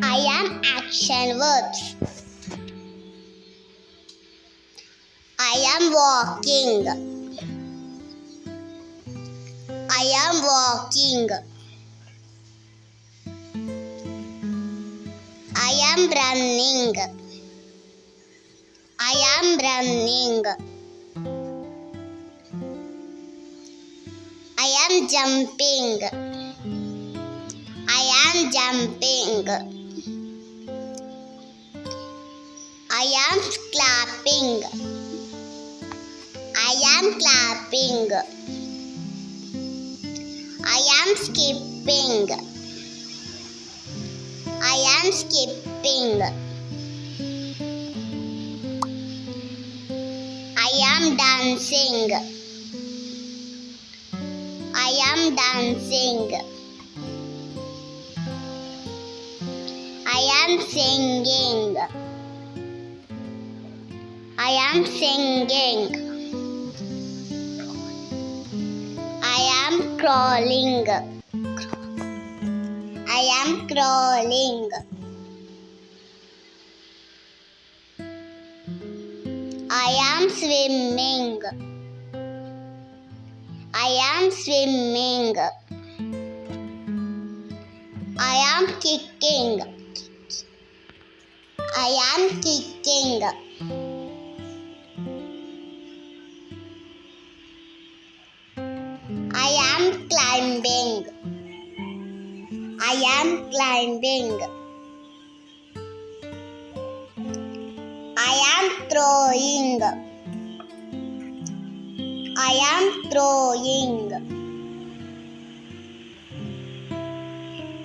I am action verbs. I am walking. I am walking. I am running. I am running. I am jumping. I am jumping. I am clapping. I am clapping. I am skipping. I am skipping. I am dancing. I am dancing. I am singing. I am singing. I am crawling. I am crawling. I am swimming. I am swimming. I am kicking. I am kicking. I am climbing. I am climbing. I am throwing. I am throwing.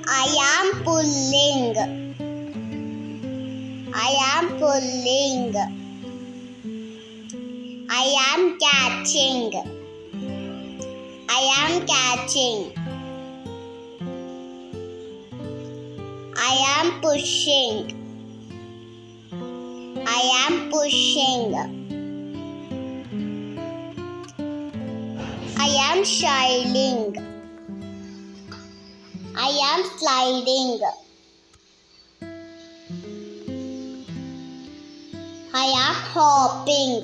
I am pulling. I am pulling. I am catching. I am catching. I am pushing. I am pushing. I am sliding. I am sliding. I am hopping.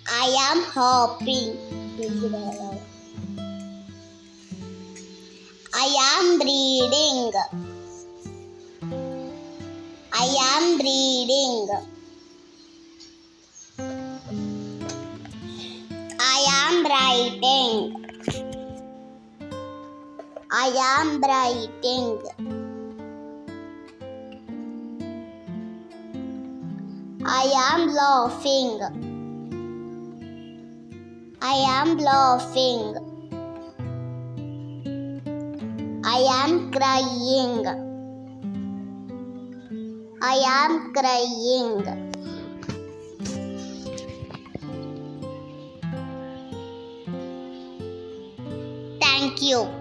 I am hopping. I am breathing. I am breathing. I am writing. I am writing. I am laughing. I am laughing. I am crying. I am crying. Thank you.